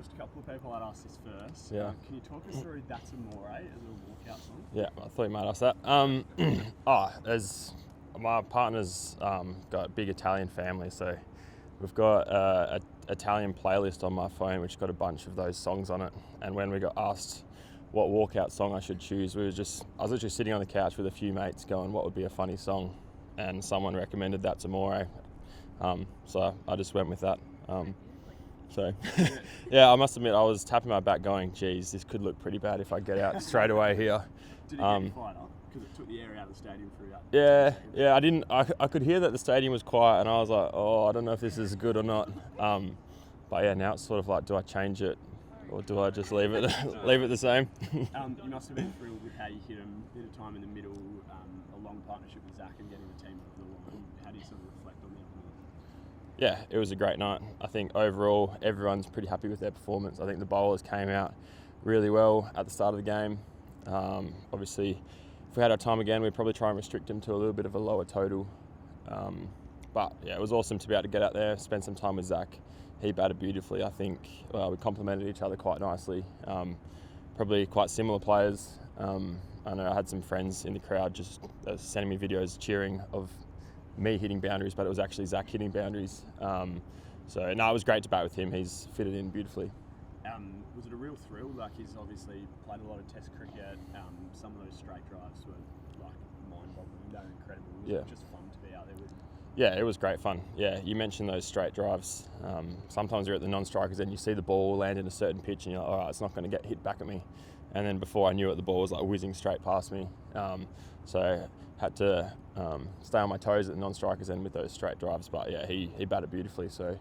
just a couple of people I'd ask this first. Yeah. Can you talk us through That's Amoré as a walkout song? Yeah, I thought you might ask that. There's my partner's got a big Italian family, so we've got a Italian playlist on my phone which got a bunch of those songs on it. And when we got asked what walkout song I should choose, I was literally sitting on the couch with a few mates going, what would be a funny song? And someone recommended That's Amoré. So I just went with that. Yeah, I must admit I was tapping my back going, geez, this could look pretty bad if I get out straight away here. Did it get you fired up? Because it took the air out of the stadium for you. Yeah, I could hear that the stadium was quiet and I was like, I don't know if this is good or not. But yeah, now it's sort of like, do I change it or do I just leave it the same? You must have been thrilled with how you hit him, bit of time in the middle, a long partnership with Zach and getting the team over the line. How do you sort of reflect on that? Yeah, it was a great night. I think overall everyone's pretty happy with their performance. I think the bowlers came out really well at the start of the game. Obviously, if we had our time again, we'd probably try and restrict them to a little bit of a lower total. But yeah, it was awesome to be able to get out there, spend some time with Zach. He batted beautifully. I think we complemented each other quite nicely. Probably quite similar players. I know I had some friends in the crowd just sending me videos cheering of me hitting boundaries, but it was actually Zach hitting boundaries. It was great to bat with him. He's fitted in beautifully. Was it a real thrill? Like, he's obviously played a lot of Test cricket. Some of those straight drives were like mind-boggling. They're incredible. Was it just fun to be out there with him? Yeah, it was great fun. Yeah, you mentioned those straight drives. Sometimes you're at the non-strikers and you see the ball land in a certain pitch and you're like, all right, it's not going to get hit back at me. And then before I knew it, the ball was like whizzing straight past me. So had to stay on my toes at the non-strikers end with those straight drives. But yeah, he batted beautifully. So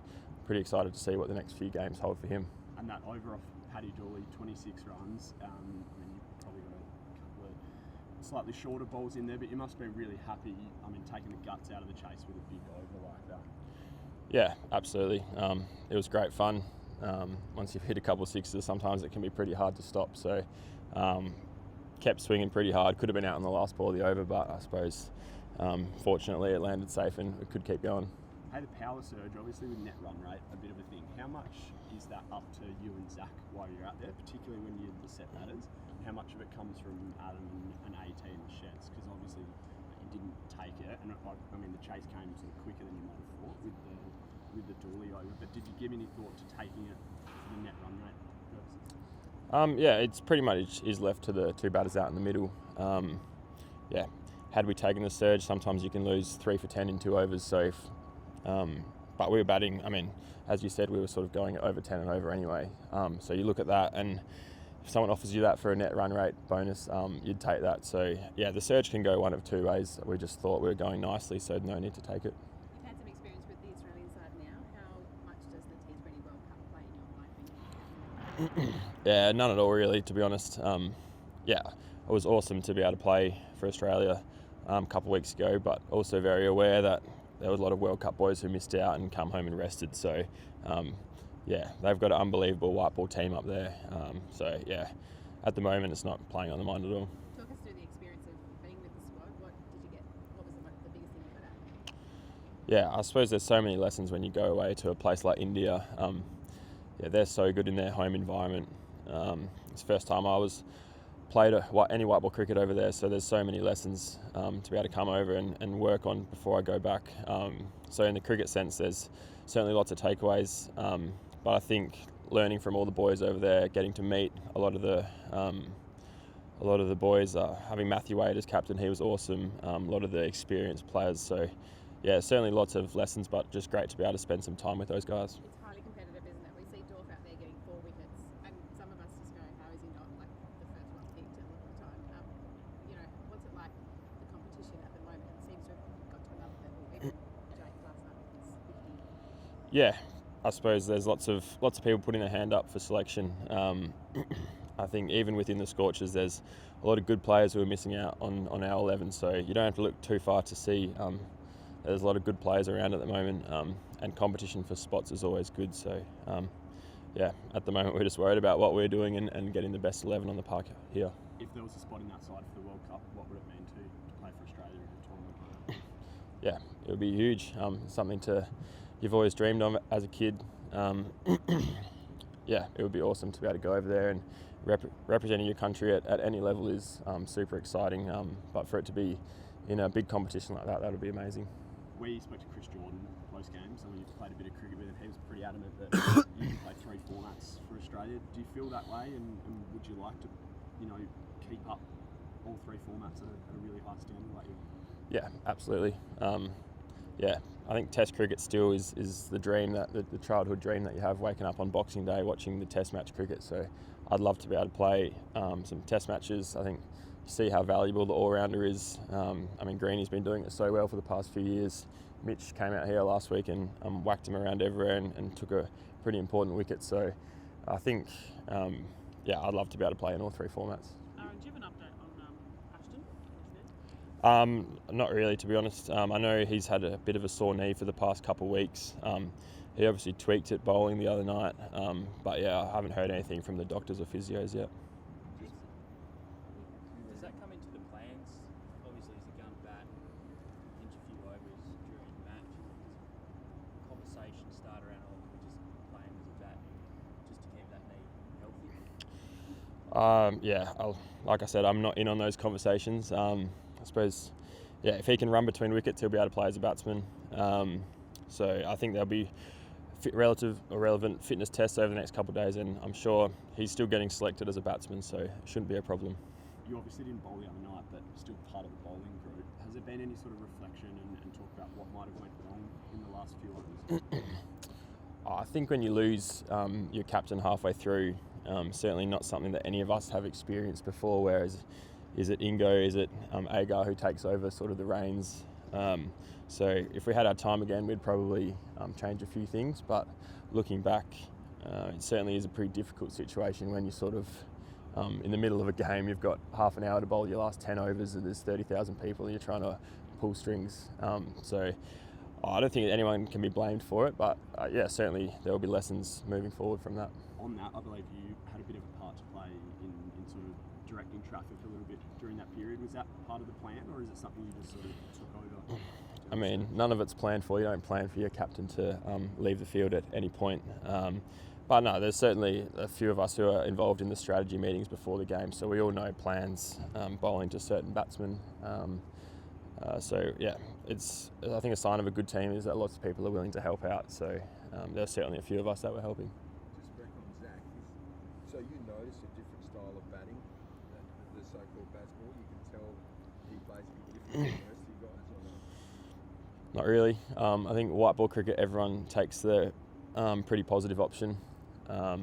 pretty excited to see what the next few games hold for him. And that over off Paddy Dooley, 26 runs. You probably got a couple of slightly shorter balls in there, but you must be really happy. Taking the guts out of the chase with a big over like that. Yeah, absolutely. It was great fun. Once you've hit a couple of sixes, sometimes it can be pretty hard to stop. So kept swinging pretty hard. Could have been out on the last ball of the over, but I suppose fortunately it landed safe and it could keep going. Hey, the power surge, obviously with net run rate, a bit of a thing. How much is that up to you and Zach while you're out there, particularly when you're the set batters? How much of it comes from Adam and AT and the Sheds? Because obviously you didn't take it, and the chase came sort of quicker than you might have thought with the Dooley over. But did you give any thought to taking it for the net run rate purposes? Yeah, it's pretty much is left to the two batters out in the middle. Had we taken the surge, sometimes you can lose 3 for 10 in 2 overs. So but we were batting, as you said, we were sort of going over 10 and over anyway. So you look at that, and if someone offers you that for a net run rate bonus, you'd take that. So yeah, the surge can go one of two ways. We just thought we were going nicely, so no need to take it. You've had some experience with the Australian side now. How much does the T20 World Cup play in your life? Yeah, none at all really, to be honest. It was awesome to be able to play for Australia a couple of weeks ago, but also very aware that there was a lot of World Cup boys who missed out and come home and rested. So, they've got an unbelievable white ball team up there. At the moment, it's not playing on the mind at all. Talk us through the experience of being with the squad. What did you get? What was the biggest thing you got out? Yeah, I suppose there's so many lessons when you go away to a place like India. They're so good in their home environment. It's the first time I played any white ball cricket over there, so there's so many lessons to be able to come over and work on before I go back. So in the cricket sense, there's certainly lots of takeaways, but I think learning from all the boys over there, getting to meet a lot of the boys, having Matthew Wade as captain, he was awesome. A lot of the experienced players, so yeah, certainly lots of lessons, but just great to be able to spend some time with those guys. It's highly competitive, isn't it? We see Dorf out there getting 4 wickets, and some of us just go, how is he not like the first one picked all the time? What's it like, the competition at the moment? It seems to have got to another level. Even Jake last night was 50. Yeah, I suppose there's lots of people putting their hand up for selection. I think even within the Scorchers, there's a lot of good players who are missing out on our 11, so you don't have to look too far to see. There's a lot of good players around at the moment, and competition for spots is always good. So, at the moment we're just worried about what we're doing and getting the best 11 on the park here. If there was a spot in that side for the World Cup, what would it mean to play for Australia in a tournament? Yeah, it would be huge. Something you've always dreamed of as a kid. yeah, it would be awesome to be able to go over there and representing your country at any level is super exciting. But for it to be in a big competition like that would be amazing. We spoke to Chris Jordan post game, so when you played a bit of cricket with him, he was pretty adamant that you can play 3 formats for Australia. Do you feel that way, and would you like to, keep up all 3 formats at a really high standard like you? Yeah, absolutely. Yeah, I think Test cricket still is the dream, that the childhood dream that you have, waking up on Boxing Day watching the Test match cricket. So I'd love to be able to play some Test matches. I think you see how valuable the all-rounder is. I mean, Greeny's been doing it so well for the past few years. Mitch came out here last week and whacked him around everywhere and took a pretty important wicket. So I think, I'd love to be able to play in all 3 formats. Aaron, do you have an update on Ashton? Not really, to be honest. I know he's had a bit of a sore knee for the past couple of weeks. He obviously tweaked it bowling the other night, but yeah, I haven't heard anything from the doctors or physios yet. Does that come into the plans? Obviously, he's a gun bat, pinch a few overs during the match. Does conversation start around, can we just play him as a bat just to keep that knee healthy? Like I said, I'm not in on those conversations. I suppose, if he can run between wickets, he'll be able to play as a batsman. So I think there'll be relevant fitness tests over the next couple of days, and I'm sure he's still getting selected as a batsman, so it shouldn't be a problem. You obviously didn't bowl the other night, but still part of the bowling group. Has there been any sort of reflection and talk about what might have went wrong in the last few overs? I think when you lose your captain halfway through, certainly not something that any of us have experienced before, whereas is it Ingo, is it Agar who takes over sort of the reins? So if we had our time again, we'd probably change a few things, but looking back, it certainly is a pretty difficult situation when you're sort of in the middle of a game. You've got half an hour to bowl your last 10 overs and there's 30,000 people and you're trying to pull strings. So I don't think anyone can be blamed for it, but certainly there will be lessons moving forward from that. On that, I believe you had a bit of a part to play in sort of directing traffic a little bit during that period. Was that part of the plan, or is it something you just sort of took over? I mean, none of it's planned for. You don't plan for your captain to leave the field at any point. But no, there's certainly a few of us who are involved in the strategy meetings before the game, so we all know plans, bowling to certain batsmen. It's, I think, a sign of a good team is that lots of people are willing to help out. So there's certainly a few of us that were helping. Just back on Zach, so you notice a different style of batting, the so-called baseball. You can tell he plays a bit different than the rest of you guys, or not? Not really. I think white ball cricket, everyone takes the pretty positive option. I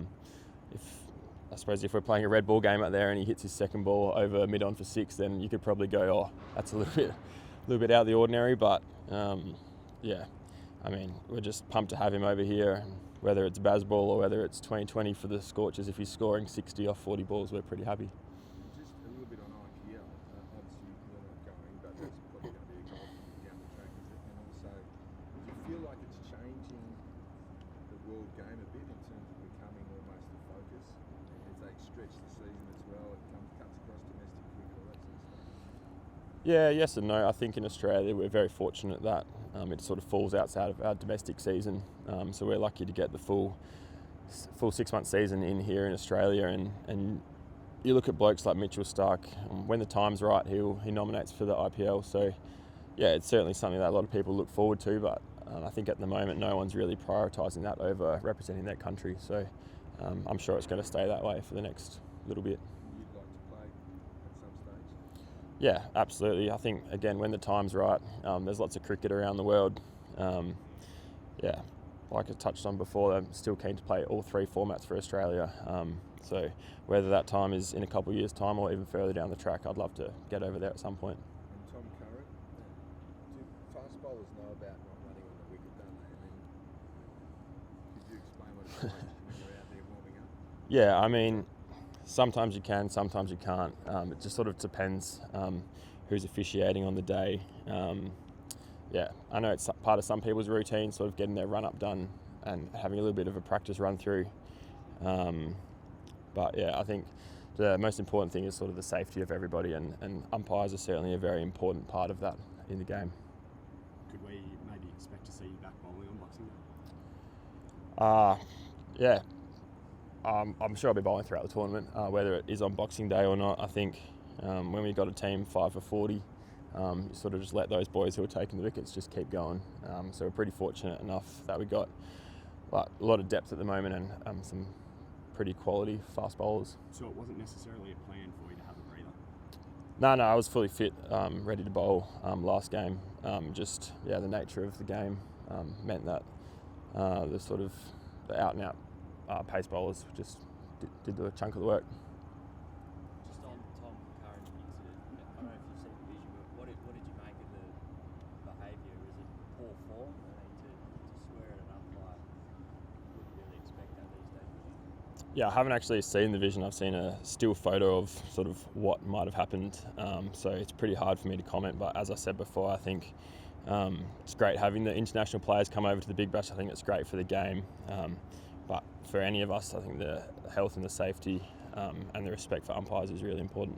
suppose if we're playing a red ball game out there and he hits his second ball over mid-on for 6, then you could probably go, oh, that's a little bit out of the ordinary. But I mean, we're just pumped to have him over here. Whether it's Bazball or whether it's 2020 for the Scorchers, if he's scoring 60 off 40 balls, we're pretty happy. Just a little bit on IPL. Obviously, you're not going, but that's probably going to be a goal down the track, is it? And also, do you feel like it's changing the world game a bit in terms of becoming almost the focus as they stretch the season as well? It cuts across domestic cricket, all that sort of stuff. Yeah, yes and no. I think in Australia we're very fortunate that it sort of falls outside of our domestic season. So we're lucky to get the full 6-month season in here in Australia. And you look at blokes like Mitchell Stark, when the time's right, he nominates for the IPL. So yeah, it's certainly something that a lot of people look forward to. But I think at the moment no one's really prioritising that over representing their country. So I'm sure it's going to stay that way for the next little bit. You'd like to play at some stage? Yeah, absolutely. I think, again, when the time's right, there's lots of cricket around the world. Like I touched on before, I'm still keen to play all 3 formats for Australia. So whether that time is in a couple of years' time or even further down the track, I'd love to get over there at some point. And Tom Curran, do fast bowlers know about not running on the wicket, don't they? I mean, could you explain what it's like when you're out there warming up? Yeah, I mean, sometimes you can, sometimes you can't. It just sort of depends who's officiating on the day. I know it's part of some people's routine, sort of getting their run-up done and having a little bit of a practice run-through. I think the most important thing is sort of the safety of everybody, and umpires are certainly a very important part of that in the game. Could we maybe expect to see you back bowling on Boxing Day? I'm sure I'll be bowling throughout the tournament, whether it is on Boxing Day or not. I think when we got a team 5 for 40, you sort of just let those boys who are taking the wickets just keep going. So we're pretty fortunate enough that we got a lot of depth at the moment and some pretty quality fast bowlers. So it wasn't necessarily a plan for you to have a breather? No, I was fully fit, ready to bowl last game. The nature of the game meant that the out and out pace bowlers just did the chunk of the work. Just on Tom Curran incident, I don't know if you've seen the vision, but what did you make of the behaviour? Is it poor form? I mean, to swear at an umpire, wouldn't really expect that these days, would you? Yeah, I haven't actually seen the vision. I've seen a still photo of sort of what might have happened. So it's pretty hard for me to comment. But as I said before, I think it's great having the international players come over to the Big Bash. I think it's great for the game. But for any of us, I think the health and the safety and the respect for umpires is really important.